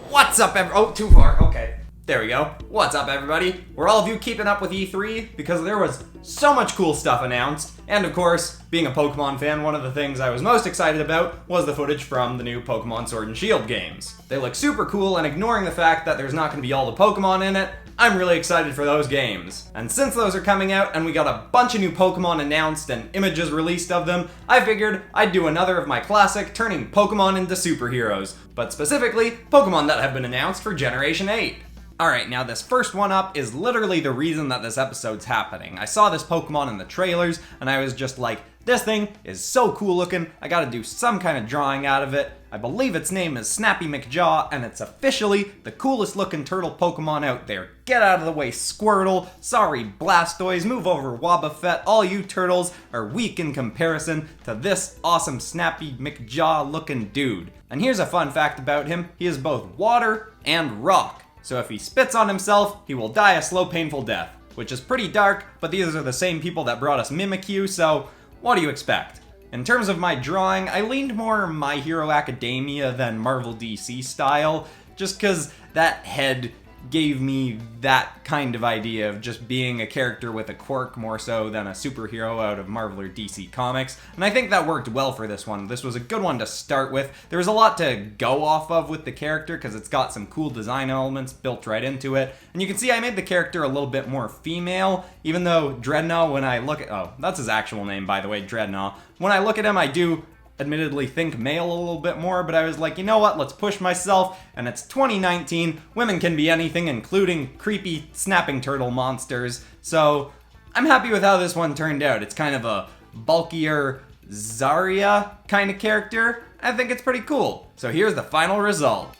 What's up, oh, too far. Okay. There we go. What's up, everybody? Were all of you keeping up with E3? Because there was so much cool stuff announced. And of course, being a Pokemon fan, one of the things I was most excited about was the footage from the new Pokemon Sword and Shield games. They look super cool, and ignoring the fact that there's not going to be all the Pokemon in it, I'm really excited for those games. And since those are coming out and we got a bunch of new Pokemon announced and images released of them, I figured I'd do another of my classic turning Pokemon into superheroes, but specifically Pokemon that have been announced for Generation 8. Alright, now this first one up is literally the reason that this episode's happening. I saw this Pokemon in the trailers and I was just like, this thing is so cool looking, I gotta do some kind of drawing out of it. I believe its name is Snappy McJaw, and it's officially the coolest looking turtle Pokemon out there. Get out of the way, Squirtle. Sorry, Blastoise. Move over, Wobbuffet. All you turtles are weak in comparison to this awesome Snappy McJaw looking dude. And here's a fun fact about him. He is both water and rock. So if he spits on himself, he will die a slow, painful death. Which is pretty dark, but these are the same people that brought us Mimikyu, so what do you expect? In terms of my drawing, I leaned more My Hero Academia than Marvel DC style, just because that head gave me that kind of idea of just being a character with a quirk more so than a superhero out of Marvel or DC comics, and I think that worked well for this one. This was a good one to start with. There was a lot to go off of with the character because it's got some cool design elements built right into it, and you can see I made the character a little bit more female, even though Drednaw, when I look at, oh, that's his actual name by the way, Drednaw. When I look at him, I do admittedly think male a little bit more, but I was like, you know what, let's push myself, and it's 2019, women can be anything, including creepy snapping turtle monsters, so I'm happy with how this one turned out. It's kind of a bulkier Zarya kind of character. I think it's pretty cool. So here's the final result.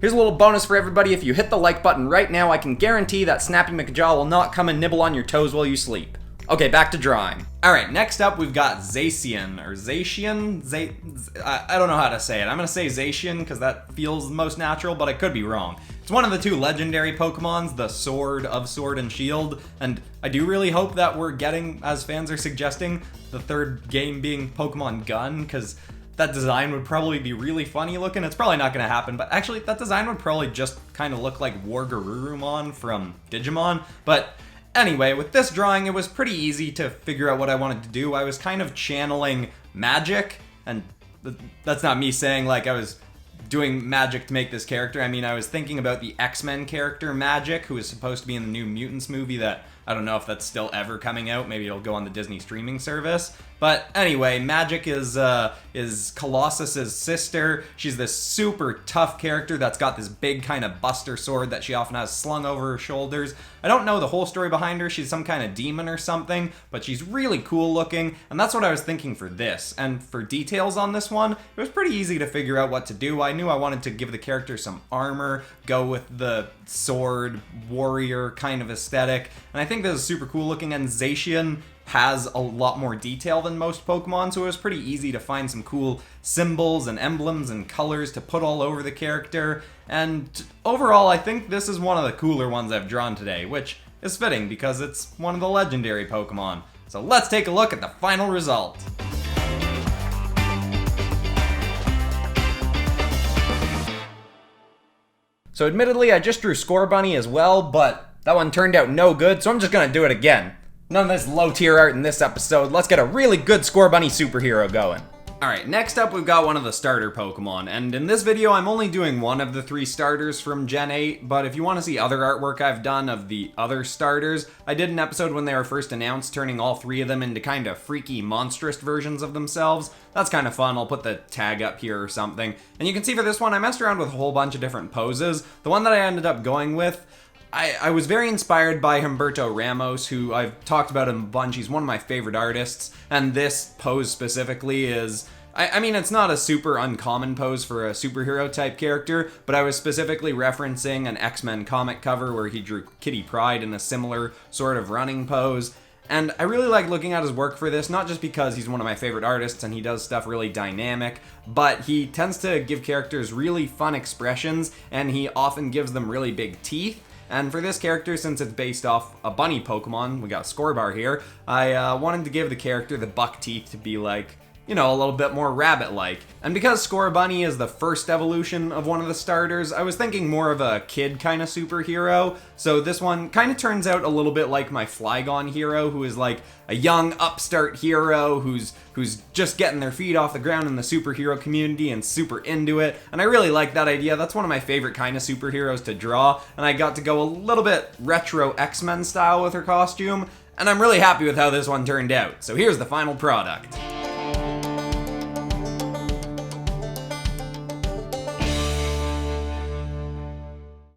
Here's a little bonus for everybody. If you hit the like button right now, I can guarantee that Snappy McJaw will not come and nibble on your toes while you sleep. Okay, back to drawing. Alright, next up we've got Zacian, or Zacian? I don't know how to say it. I'm gonna say Zacian because that feels most natural, but I could be wrong. It's one of the two legendary Pokemons, the Sword of Sword and Shield, and I do really hope that we're getting, as fans are suggesting, the third game being Pokemon Gun, because that design would probably be really funny looking. It's probably not going to happen, but actually that design would probably just kind of look like Wargarurumon from Digimon. But anyway, with this drawing, it was pretty easy to figure out what I wanted to do. I was kind of channeling magic, and that's not me saying like I was doing magic to make this character. I mean, I was thinking about the X-Men character Magic, who is supposed to be in the new Mutants movie that I don't know if that's still ever coming out. Maybe it'll go on the Disney streaming service. But anyway, Magic is Colossus's sister. She's this super tough character that's got this big kind of buster sword that she often has slung over her shoulders. I don't know the whole story behind her. She's some kind of demon or something, but she's really cool looking, and that's what I was thinking for this. And for details on this one, it was pretty easy to figure out what to do. I knew I wanted to give the character some armor, go with the sword, warrior kind of aesthetic, and I think this is super cool looking, and Zacian has a lot more detail than most Pokemon, so it was pretty easy to find some cool symbols and emblems and colors to put all over the character, and overall I think this is one of the cooler ones I've drawn today, which is fitting because it's one of the legendary Pokemon. So let's take a look at the final result. So admittedly I just drew Scorbunny as well, but that one turned out no good, so I'm just gonna do it again. None of this low-tier art in this episode. Let's get a really good Scorbunny superhero going. Alright, next up we've got one of the starter Pokemon, and in this video I'm only doing one of the 3 starters from Gen 8, but if you want to see other artwork I've done of the other starters, I did an episode when they were first announced, turning all 3 of them into kind of freaky, monstrous versions of themselves. That's kind of fun. I'll put the tag up here or something. And you can see for this one, I messed around with a whole bunch of different poses. The one that I ended up going with, I was very inspired by Humberto Ramos, who I've talked about him a bunch. He's one of my favorite artists, and this pose specifically is, I mean, it's not a super uncommon pose for a superhero type character, but I was specifically referencing an X-Men comic cover where he drew Kitty Pryde in a similar sort of running pose. And I really like looking at his work for this, not just because he's one of my favorite artists and he does stuff really dynamic, but he tends to give characters really fun expressions, and he often gives them really big teeth. And for this character, since it's based off a bunny Pokemon, we got Scorbunny here, I wanted to give the character the buck teeth to be like, you know, a little bit more rabbit-like. And because Scorbunny is the first evolution of one of the starters, I was thinking more of a kid kind of superhero. So this one kind of turns out a little bit like my Flygon hero, who is like a young upstart hero who's just getting their feet off the ground in the superhero community and super into it. And I really like that idea. That's one of my favorite kind of superheroes to draw. And I got to go a little bit retro X-Men style with her costume. And I'm really happy with how this one turned out. So here's the final product.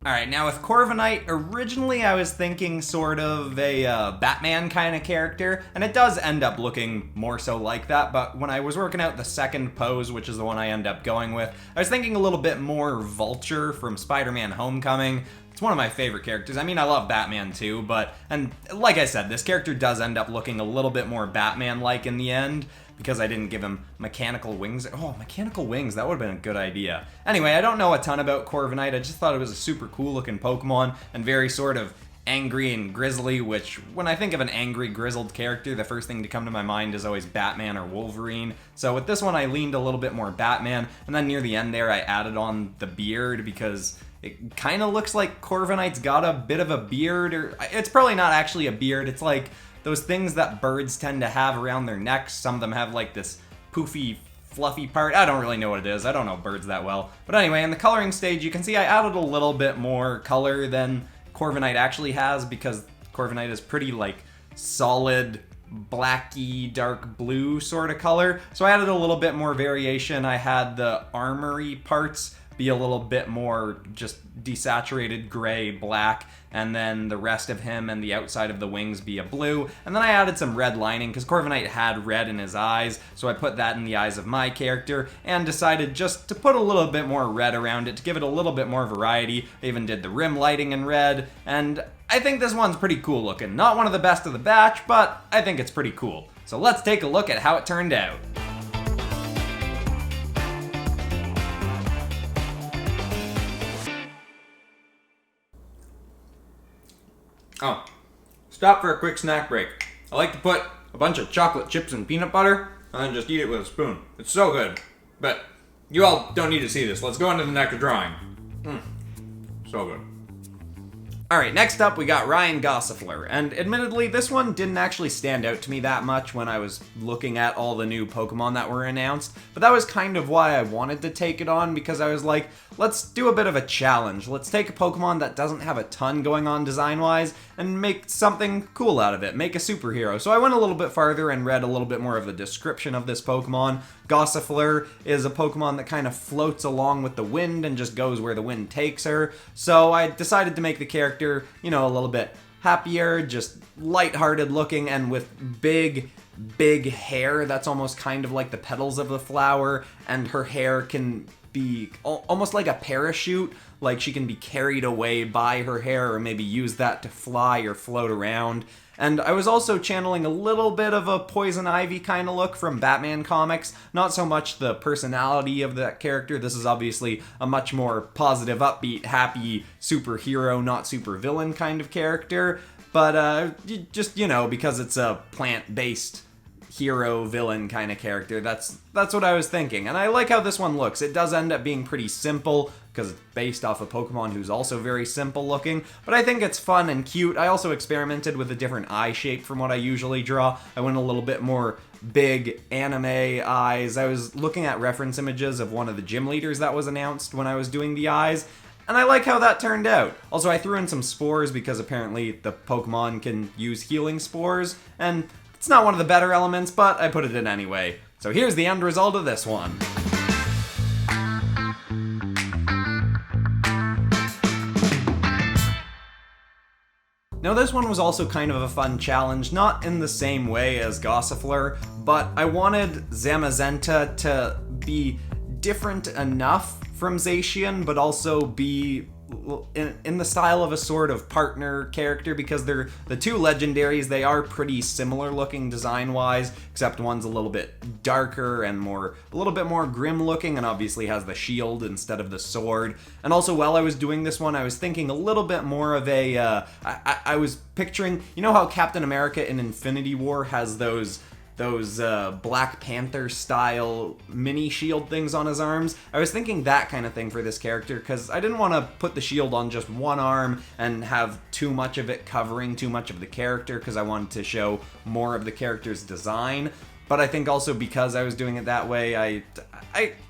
Alright, now with Corviknight, originally I was thinking sort of a Batman kind of character, and it does end up looking more so like that, but when I was working out the second pose, which is the one I end up going with, I was thinking a little bit more Vulture from Spider-Man Homecoming. It's one of my favorite characters. I mean, I love Batman too, and like I said, this character does end up looking a little bit more Batman-like in the end, because I didn't give him mechanical wings. Oh, mechanical wings, that would have been a good idea. Anyway, I don't know a ton about Corviknight. I just thought it was a super cool looking Pokemon and very sort of angry and grizzly, which when I think of an angry, grizzled character, the first thing to come to my mind is always Batman or Wolverine. So with this one, I leaned a little bit more Batman, and then near the end there, I added on the beard because it kind of looks like Corviknight's got a bit of a beard, or it's probably not actually a beard. It's like those things that birds tend to have around their necks. Some of them have like this poofy, fluffy part. I don't really know what it is. I don't know birds that well. But anyway, in the coloring stage, you can see I added a little bit more color than Corviknight actually has, because Corviknight is pretty like solid, blacky, dark blue sort of color. So I added a little bit more variation. I had the armory parts be a little bit more just desaturated gray, black, and then the rest of him and the outside of the wings be a blue. And then I added some red lining, because Corviknight had red in his eyes, so I put that in the eyes of my character, and decided just to put a little bit more red around it to give it a little bit more variety. I even did the rim lighting in red, and I think this one's pretty cool looking. Not one of the best of the batch, but I think it's pretty cool. So let's take a look at how it turned out. Oh, stop for a quick snack break. I like to put a bunch of chocolate chips and peanut butter, and then just eat it with a spoon. It's so good. But you all don't need to see this. Let's go on to the next drawing. So good. Alright, next up we got Ryan Gossifleur, and admittedly this one didn't actually stand out to me that much when I was looking at all the new Pokemon that were announced, but that was kind of why I wanted to take it on, because I was like, let's do a bit of a challenge. Let's take a Pokemon that doesn't have a ton going on design-wise and make something cool out of it, make a superhero. So I went a little bit farther and read a little bit more of the description of this Pokemon. Gossifleur is a Pokemon that kind of floats along with the wind and just goes where the wind takes her. So I decided to make the character, you know, a little bit happier, just lighthearted looking, and with big hair that's almost kind of like the petals of the flower, and her hair can be almost like a parachute, like she can be carried away by her hair, or maybe use that to fly or float around. And I was also channeling a little bit of a Poison Ivy kind of look from Batman comics, not so much the personality of that character. This is obviously a much more positive, upbeat, happy superhero, not supervillain kind of character, but just, you know, because it's a plant-based hero villain kind of character, that's what I was thinking. And I like how this one looks. It does end up being pretty simple because it's based off a Pokemon who's also very simple looking, but I think it's fun and cute. I also experimented with a different eye shape from what I usually draw. I went a little bit more big anime eyes. I was looking at reference images of one of the gym leaders that was announced when I was doing the eyes, and I like how that turned out. Also, I threw in some spores because apparently the Pokemon can use healing spores, and it's not one of the better elements, but I put it in anyway. So here's the end result of this one. Now this one was also kind of a fun challenge, not in the same way as Gossifleur, but I wanted Zamazenta to be different enough from Zacian, but also be in the style of a sort of partner character, because they're the two legendaries. They are pretty similar looking design-wise, except one's a little bit darker and a little bit more grim looking, and obviously has the shield instead of the sword. And also, while I was doing this one, I was thinking a little bit more of a, I was picturing, you know how Captain America in Infinity War has those Black Panther style mini shield things on his arms? I was thinking that kind of thing for this character, because I didn't want to put the shield on just one arm and have too much of it covering too much of the character, because I wanted to show more of the character's design. But I think also because I was doing it that way, I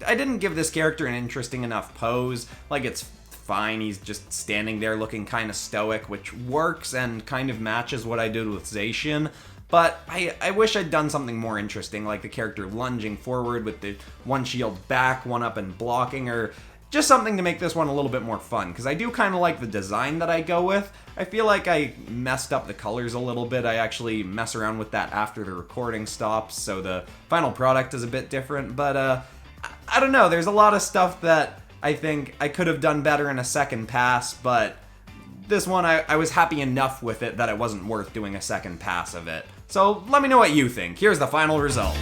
didn't give this character an interesting enough pose. Like, it's fine, he's just standing there looking kind of stoic, which works and kind of matches what I did with Zacian. But I wish I'd done something more interesting, like the character lunging forward with the one shield back, one up and blocking, or just something to make this one a little bit more fun, because I do kind of like the design that I go with. I feel like I messed up the colors a little bit. I actually mess around with that after the recording stops, so the final product is a bit different. But I don't know, there's a lot of stuff that I think I could have done better in a second pass, but this one I was happy enough with it that it wasn't worth doing a second pass of it. So let me know what you think. Here's the final result.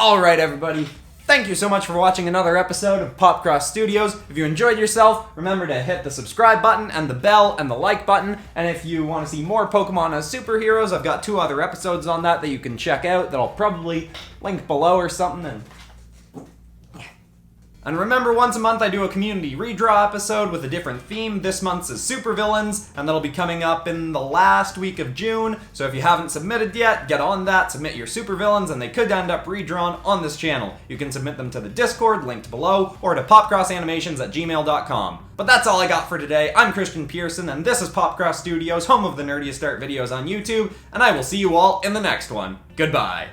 Alright everybody, thank you so much for watching another episode of PopCross Studios. If you enjoyed yourself, remember to hit the subscribe button and the bell and the like button. And if you want to see more Pokemon as superheroes, I've got 2 other episodes on that you can check out that I'll probably link below or something. And remember, once a month I do a community redraw episode with a different theme. This month's is supervillains, and that'll be coming up in the last week of June. So if you haven't submitted yet, get on that, submit your supervillains, and they could end up redrawn on this channel. You can submit them to the Discord, linked below, or to popcrossanimations@gmail.com. But that's all I got for today. I'm Christian Pearson, and this is PopCross Studios, home of the nerdiest art videos on YouTube, and I will see you all in the next one. Goodbye.